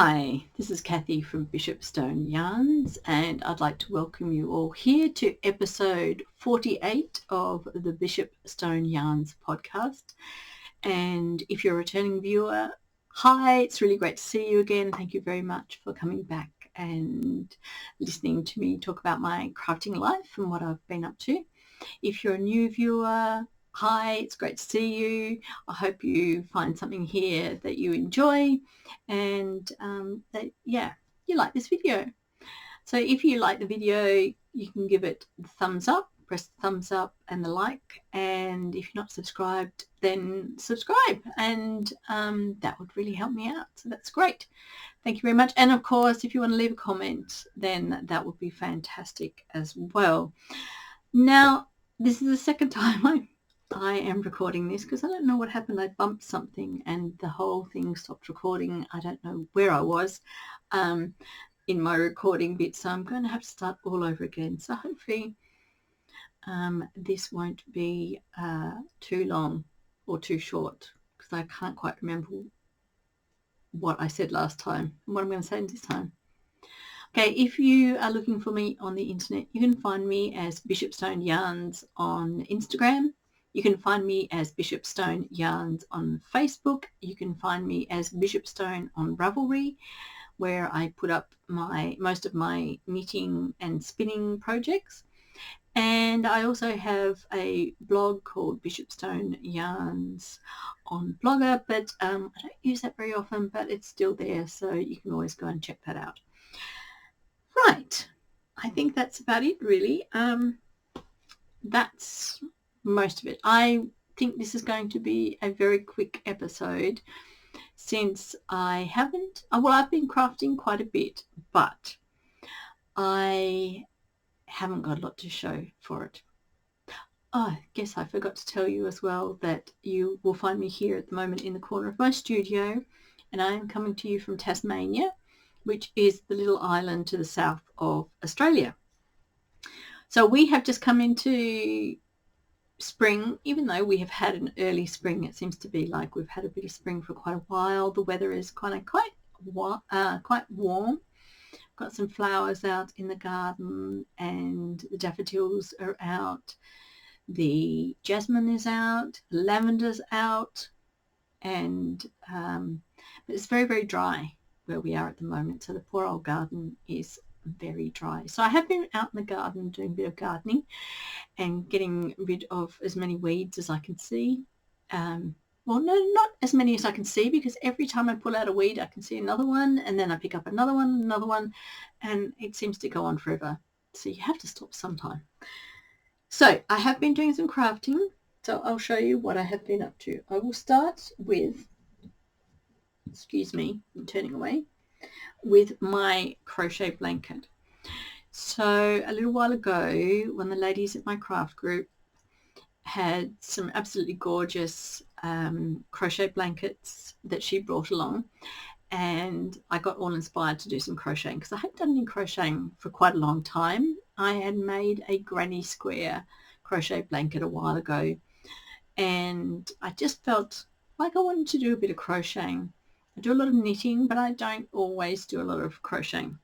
Hi, this is Kathy from Bishopstone Yarns, and I'd like to welcome you all here to episode 48 of the Bishopstone Yarns podcast. And if you're a returning viewer, hi, it's really great to see you again. Thank you very much for coming back and listening to me talk about my crafting life and what I've been up to. If you're a new viewer, hi, it's great to see you. I hope you find something here that you enjoy and that, you like this video. So if you like the video, you can give it the thumbs up, press the thumbs up and the like. And if you're not subscribed, then subscribe. And that would really help me out. So that's great. Thank you very much. And of course, if you want to leave a comment, then that would be fantastic as well. Now, this is the second time I am recording this because I don't know what happened. I bumped something and the whole thing stopped recording. I don't know where I was in my recording bit, so I'm going to have to start all over again. So hopefully this won't be too long or too short because I can't quite remember what I said last time and what I'm going to say this time. Okay, if you are looking for me on the internet, you can find me as Bishopstone Yarns on Instagram. You can find me as Bishopstone Yarns on Facebook. You can find me as Bishopstone on Ravelry, where I put up most of my knitting and spinning projects. And I also have a blog called Bishopstone Yarns on Blogger, but I don't use that very often, but it's still there, so you can always go and check that out. Right, I think that's about it really. That's most of it. I think this is going to be a very quick episode since I've been crafting quite a bit, but I haven't got a lot to show for it. Oh, I guess I forgot to tell you as well that you will find me here at the moment in the corner of my studio, and I am coming to you from Tasmania, which is the little island to the south of Australia. So we have just come into spring, even though we have had an early spring. It seems to be like we've had a bit of spring for quite a while. The weather is quite warm. Got some flowers out in the garden and the daffodils are out. The jasmine is out, lavender's out, and but it's very, very dry where we are at the moment. So the poor old garden is very dry. So I have been out in the garden doing a bit of gardening and getting rid of as many weeds as I can see. Well, no, not as many as I can see, because every time I pull out a weed I can see another one, and then I pick up another one, and it seems to go on forever. So you have to stop sometime. So I have been doing some crafting, so I'll show you what I have been up to. I will start with, excuse me, I'm turning away, with my crochet blanket. So a little while ago, when the ladies at my craft group had some absolutely gorgeous crochet blankets that she brought along, and I got all inspired to do some crocheting because I hadn't done any crocheting for quite a long time. I had made a granny square crochet blanket a while ago, and I just felt like I wanted to do a bit of crocheting. I do a lot of knitting, but I don't always do a lot of crocheting.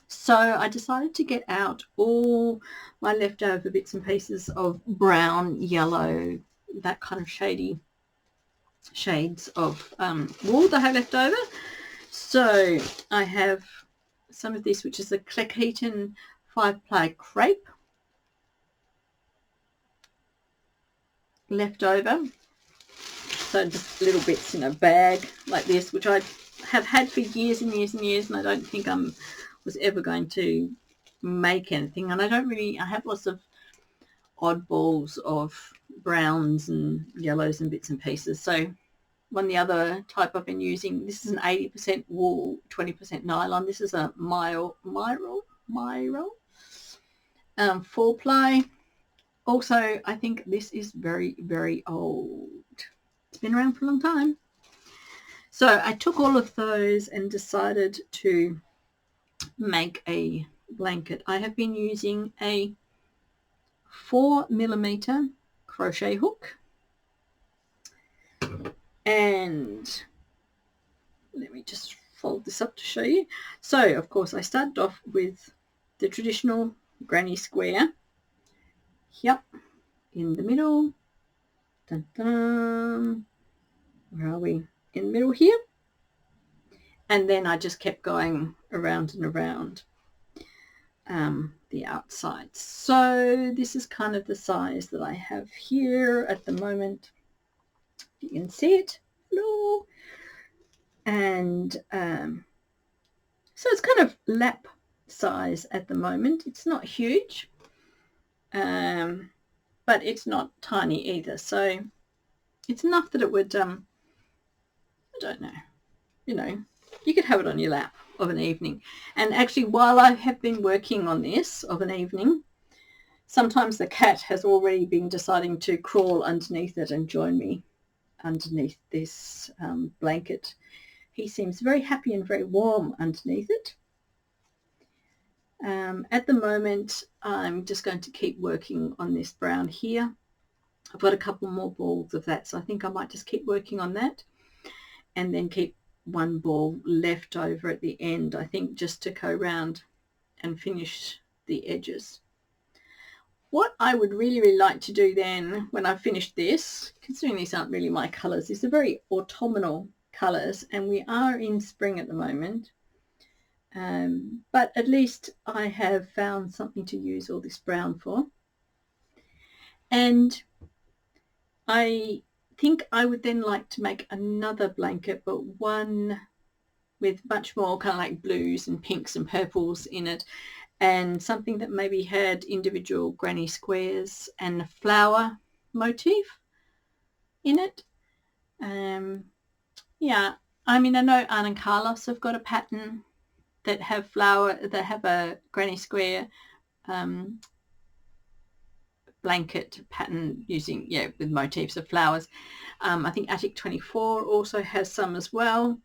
So I decided to get out all my leftover bits and pieces of brown, yellow, that kind of shades of wool that I have left over. So I have some of this, which is a Hexigon 5-ply crepe left over. So just little bits in a bag like this, which I have had for years and years and years, and I don't think I was ever going to make anything. And I have lots of oddballs of browns and yellows and bits and pieces. So the other type I've been using, this is an 80% wool, 20% nylon. This is a Myral 4-ply. Also, I think this is very, very old. It's been around for a long time. So I took all of those and decided to make a blanket. I have been using a 4mm crochet hook, and let me just fold this up to show you. So of course I started off with the traditional granny square. Yep, in the middle. Dun, dun. Where are we? In the middle here. And then I just kept going around and around the outside. So this is kind of the size that I have here at the moment. You can see it. Hello. And so it's kind of lap size at the moment. It's not huge, but it's not tiny either. So it's enough that it would, I don't know, you know, you could have it on your lap of an evening. And actually, while I have been working on this of an evening, sometimes the cat has already been deciding to crawl underneath it and join me underneath this blanket. He seems very happy and very warm underneath it. At the moment, I'm just going to keep working on this brown here. I've got a couple more balls of that, so I think I might just keep working on that and then keep one ball left over at the end, I think, just to go round and finish the edges. What I would really like to do then when I've finished this, considering these aren't really my colours, these are very autumnal colours and we are in spring at the moment, but at least I have found something to use all this brown for. And I think I would then like to make another blanket, but one with much more kind of like blues and pinks and purples in it, and something that maybe had individual granny squares and a flower motif in it. Yeah, I mean, I know Anne and Carlos have got a pattern that have a granny square blanket pattern using, with motifs of flowers. I think Attic 24 also has some as well.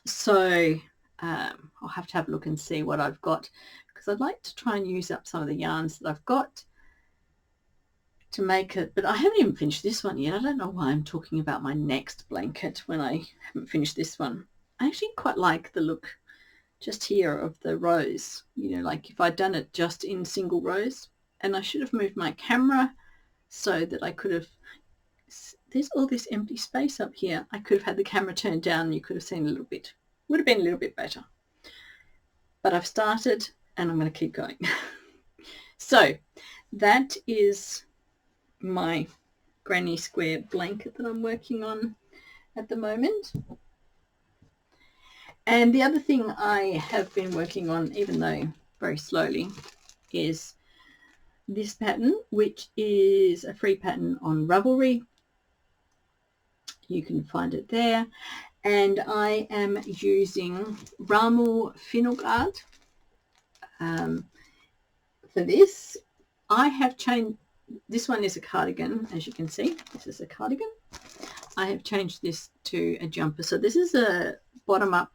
So I'll have to have a look and see what I've got, because I'd like to try and use up some of the yarns that I've got to make it. But I haven't even finished this one yet. I don't know why I'm talking about my next blanket when I haven't finished this one. I actually quite like the look just here of the rows, like if I'd done it just in single rows. And I should have moved my camera so that I could have, there's all this empty space up here. I could have had the camera turned down and you could have seen a little bit. Would have been a little bit better. But I've started and I'm going to keep going. So that is my granny square blanket that I'm working on at the moment. And the other thing I have been working on, even though very slowly, is this pattern, which is a free pattern on Ravelry. You can find it there. And I am using Ramu Finugard for this. I have changed, this one is a cardigan, as you can see. This is a cardigan. I have changed this to a jumper. So this is a bottom-up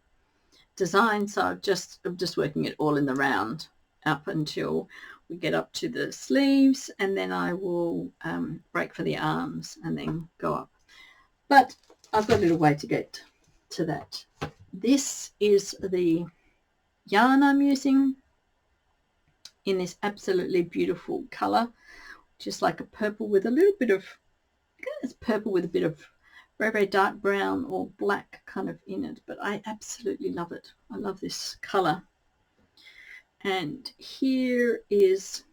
design. So I'm just working it all in the round up until we get up to the sleeves, and then I will break for the arms and then go up. But I've got a little way to get to that. This is the yarn I'm using in this absolutely beautiful colour, just like a purple with a little bit of, it's purple with a bit of very, very dark brown or black kind of in it, but I absolutely love it. I love this colour. And here is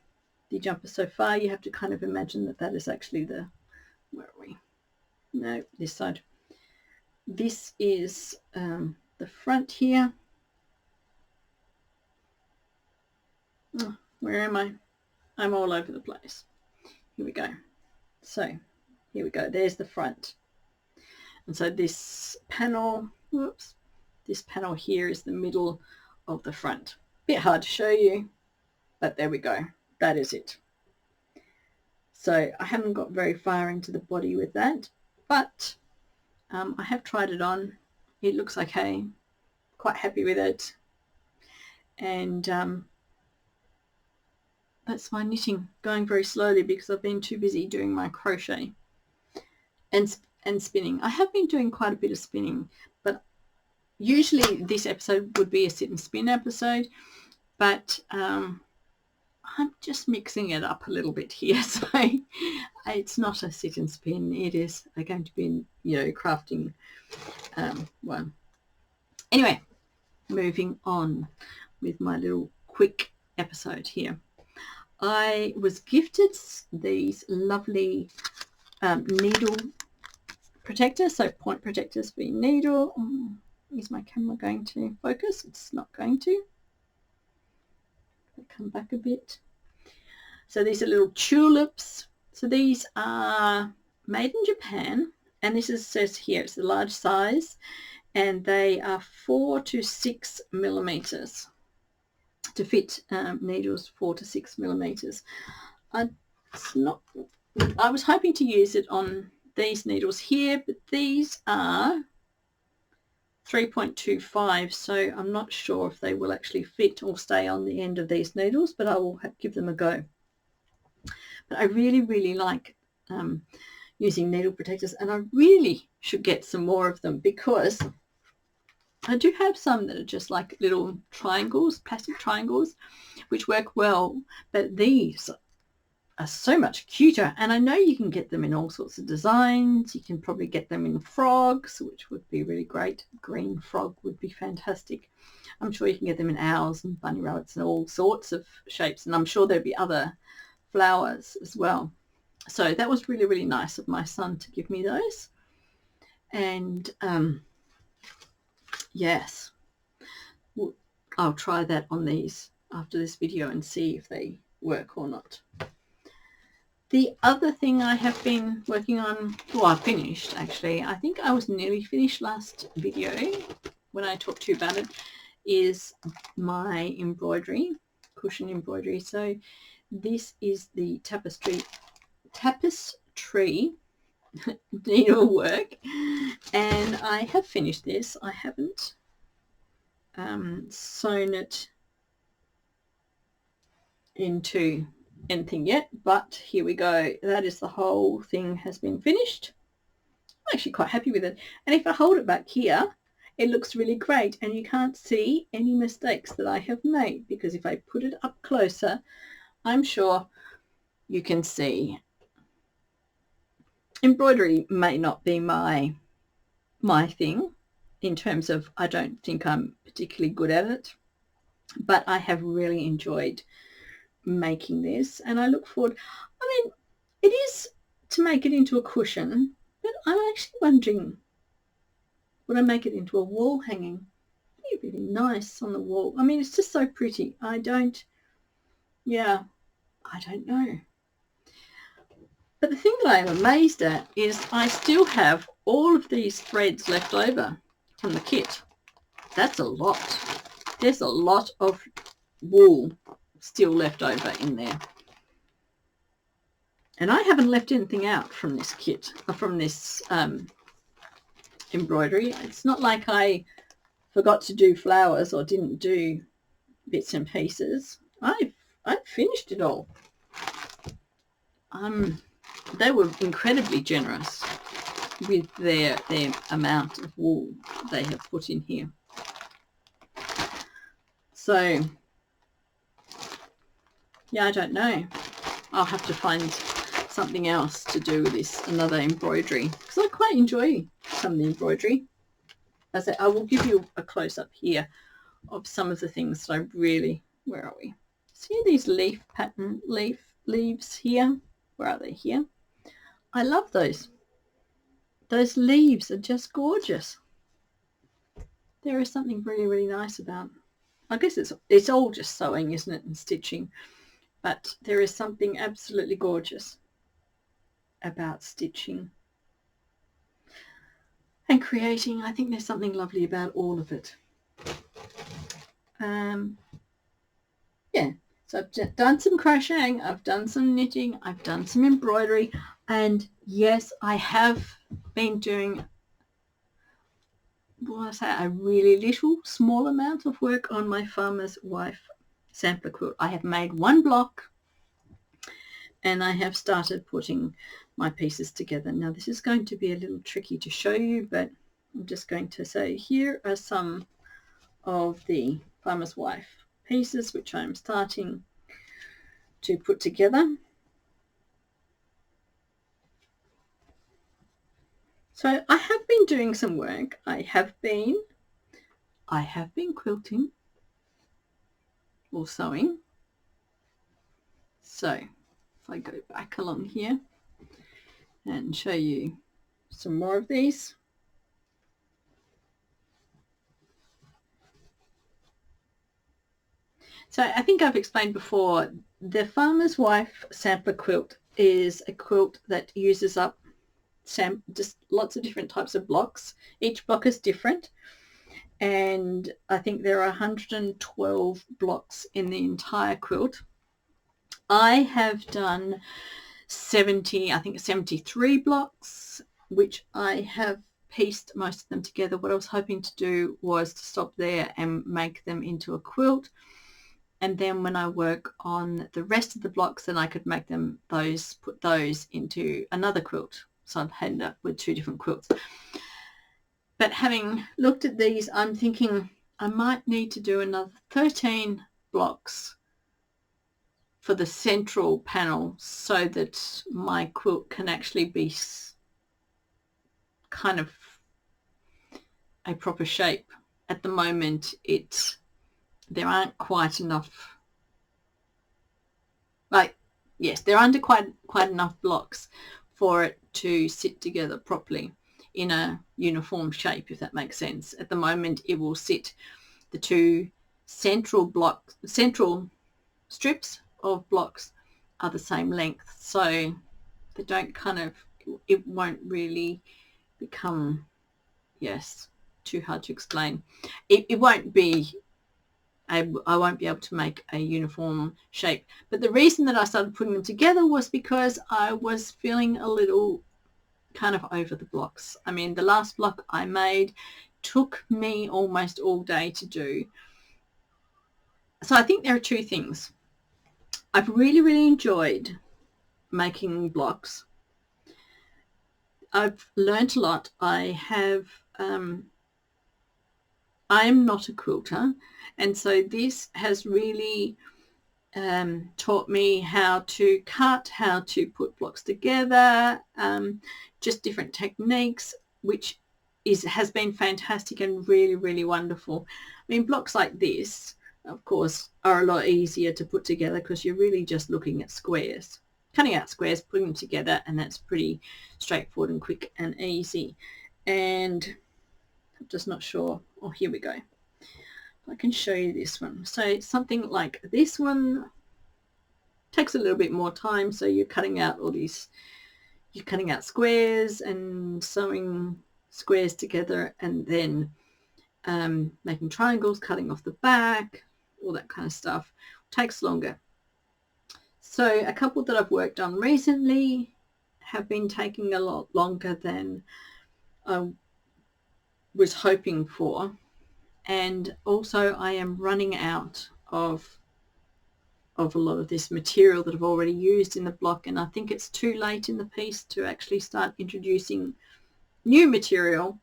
the jumper so far. You have to kind of imagine that that is actually the, where are we? No, this side. This is the front here. Oh, where am I? I'm all over the place. Here we go. So here we go. There's the front. And so this panel, whoops, this panel here is the middle of the front. Bit hard to show you, but there we go. That is it. So I haven't got very far into the body with that, but I have tried it on. It looks okay. Quite happy with it. And that's my knitting, going very slowly because I've been too busy doing my crochet and spinning. I have been doing quite a bit of spinning, but usually this episode would be a sit and spin episode, but I'm just mixing it up a little bit here. So it's not a sit and spin. It is going to be, crafting one. Anyway, moving on with my little quick episode here. I was gifted these lovely needle protectors, so point protectors for your needle. Is my camera going to focus? It's not going to. I'll come back a bit. So these are little tulips. So these are made in Japan, and this says here it's a large size, and they are 4 to 6 millimeters to fit needles 4 to 6 millimeters. I was hoping to use it on these needles here, but these are 3.25, so I'm not sure if they will actually fit or stay on the end of these needles, but I will give them a go. But I really, really like using needle protectors, and I really should get some more of them, because I do have some that are just like little triangles, plastic triangles, which work well, but these are so much cuter, and I know you can get them in all sorts of designs. You can probably get them in frogs, which would be really great. Green frog would be fantastic. I'm sure you can get them in owls and bunny rabbits and all sorts of shapes, and I'm sure there'll be other flowers as well. So that was really, really nice of my son to give me those. And yes, I'll try that on these after this video and see if they work or not. The other thing I have been working on, well, I finished actually, I think I was nearly finished last video when I talked to you about it, is my embroidery, cushion embroidery. So this is the tapestry needlework, and I have finished this. I haven't sewn it into anything yet, but here we go. That is, the whole thing has been finished. I'm actually quite happy with it, and if I hold it back here, it looks really great, and you can't see any mistakes that I have made, because if I put it up closer, I'm sure you can see. Embroidery may not be my thing, in terms of I don't think I'm particularly good at it, but I have really enjoyed making this, and I look forward. I mean, it is to make it into a cushion, but I'm actually wondering, would I make it into a wall hanging? It'd be really nice on the wall. I mean, it's just so pretty. I don't know. But the thing that I am amazed at is I still have all of these threads left over from the kit. That's a lot. There's a lot of wool still left over in there. And I haven't left anything out from this kit, from this embroidery. It's not like I forgot to do flowers or didn't do bits and pieces. I've finished it all. They were incredibly generous with their amount of wool they have put in here. So yeah, I don't know. I'll have to find something else to do with this, another embroidery, because I quite enjoy some of the embroidery. As I will give you a close-up here of some of the things that I really, where are we? See these leaf pattern, leaves here? Where are they? Here. I love those. Those leaves are just gorgeous. There is something really, really nice about them. I guess it's all just sewing, isn't it, and stitching. But there is something absolutely gorgeous about stitching and creating. I think there's something lovely about all of it. Yeah, so I've done some crocheting, I've done some knitting, I've done some embroidery, and yes, I have been doing, a really little, small amount of work on my Farmer's Wife sampler quilt. I have made one block, and I have started putting my pieces together. Now this is going to be a little tricky to show you, but I'm just going to say here are some of the Farmer's Wife pieces which I'm starting to put together. So I have been doing some work. I have been quilting or sewing. So if I go back along here and show you some more of these. So I think I've explained before, the Farmer's Wife sampler quilt is a quilt that uses up just lots of different types of blocks. Each block is different, and I think there are 112 blocks in the entire quilt. I have done 73 blocks, which I have pieced most of them together. What I was hoping to do was to stop there and make them into a quilt, and then when I work on the rest of the blocks, then I could make them put those into another quilt. So I've ended up with 2 different quilts. But having looked at these, I'm thinking I might need to do another 13 blocks for the central panel so that my quilt can actually be kind of a proper shape. At the moment, there aren't quite enough, there aren't quite enough blocks for it to sit together properly in a uniform shape, if that makes sense. At the moment, it will sit, the 2 central strips of blocks are the same length, so they don't it won't really become, too hard to explain. It won't be, I won't be able to make a uniform shape. But the reason that I started putting them together was because I was feeling a little kind of over the blocks. I mean, the last block I made took me almost all day to do. So I think there are 2 things. I've really, really enjoyed making blocks. I've learnt a lot. I am not a quilter, and so this has really taught me how to cut, how to put blocks together, just different techniques, which has been fantastic and really, really wonderful. I mean, blocks like this, of course, are a lot easier to put together because you're really just looking at squares, cutting out squares, putting them together, and that's pretty straightforward and quick and easy. And I'm just not sure. Oh, here we go. I can show you this one. So something like this one takes a little bit more time. So you're cutting out you're cutting out squares and sewing squares together, and then making triangles, cutting off the back, all that kind of stuff. Takes longer. So a couple that I've worked on recently have been taking a lot longer than I was hoping for. And also I am running out of a lot of this material that I've already used in the block, and I think it's too late in the piece to actually start introducing new material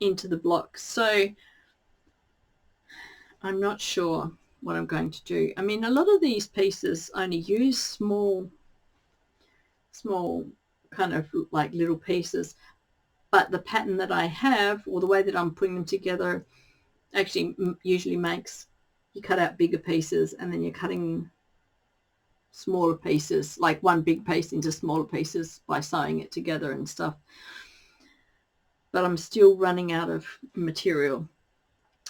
into the block. So I'm not sure what I'm going to do. I mean, a lot of these pieces only use small kind of like little pieces, but the pattern that I have, or the way that I'm putting them together, actually usually makes you cut out bigger pieces and then you're cutting smaller pieces, like one big piece into smaller pieces by sewing it together and stuff. But I'm still running out of material.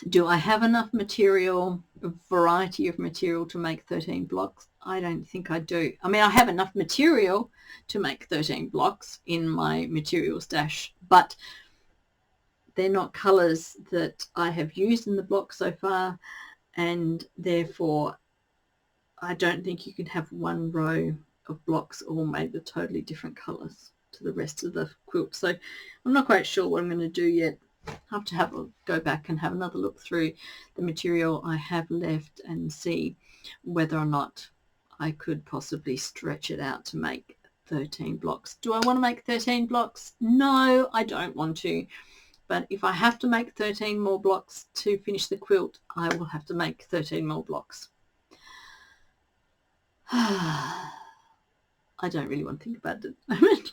Do I have enough material, a variety of material to make 13 blocks? I don't think I do. I mean, I have enough material to make 13 blocks in my material stash, but they're not colours that I have used in the block so far, and therefore I don't think you can have one row of blocks all made with totally different colours to the rest of the quilt. So I'm not quite sure what I'm going to do yet. I have to go back and have another look through the material I have left and see whether or not I could possibly stretch it out to make 13 blocks. Do I want to make 13 blocks? No, I don't want to. But if I have to make 13 more blocks to finish the quilt, I will have to make 13 more blocks. I don't really want to think about it at the moment.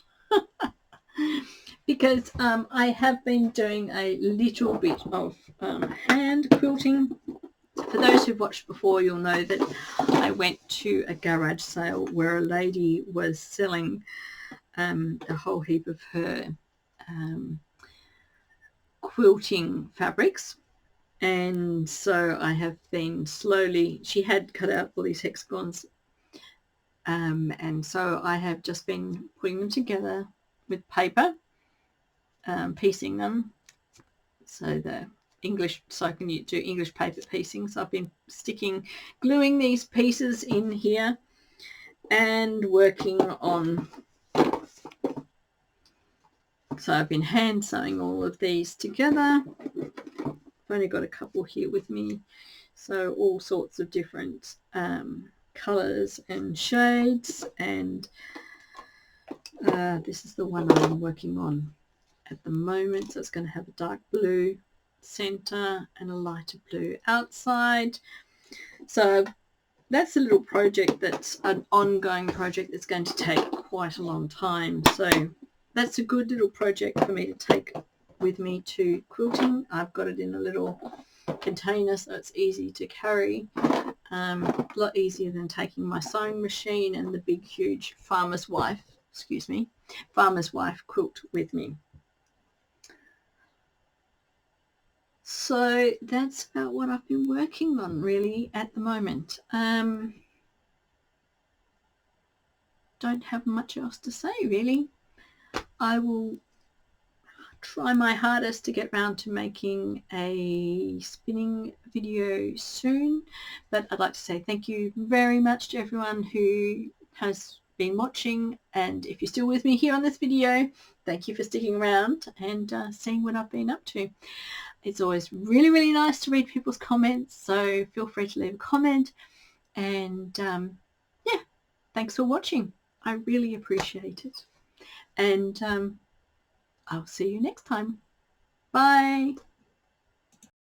Because I have been doing a little bit of hand quilting. For those who've watched before, you'll know that I went to a garage sale where a lady was selling a whole heap of her quilting fabrics. And so I have been slowly, she had cut out all these hexagons, and so I have just been putting them together with paper, piecing them, so I can do English paper piecing. So I've been gluing these pieces in here and working on, so I've been hand sewing all of these together. I've only got a couple here with me, so all sorts of different colours and shades, and this is the one I'm working on at the moment. So it's going to have a dark blue center and a lighter blue outside. So that's a little project, that's an ongoing project that's going to take quite a long time. So that's a good little project for me to take with me to quilting. I've got it in a little container, so it's easy to carry. A lot easier than taking my sewing machine and the big huge farmer's wife quilt with me. So that's about what I've been working on really at the moment. Don't have much else to say really. I will try my hardest to get round to making a spinning video soon, but I'd like to say thank you very much to everyone who has been watching, and if you're still with me here on this video, thank you for sticking around and seeing what I've been up to. It's always really, really nice to read people's comments, so feel free to leave a comment, and yeah, thanks for watching. I really appreciate it, and I'll see you next time. Bye.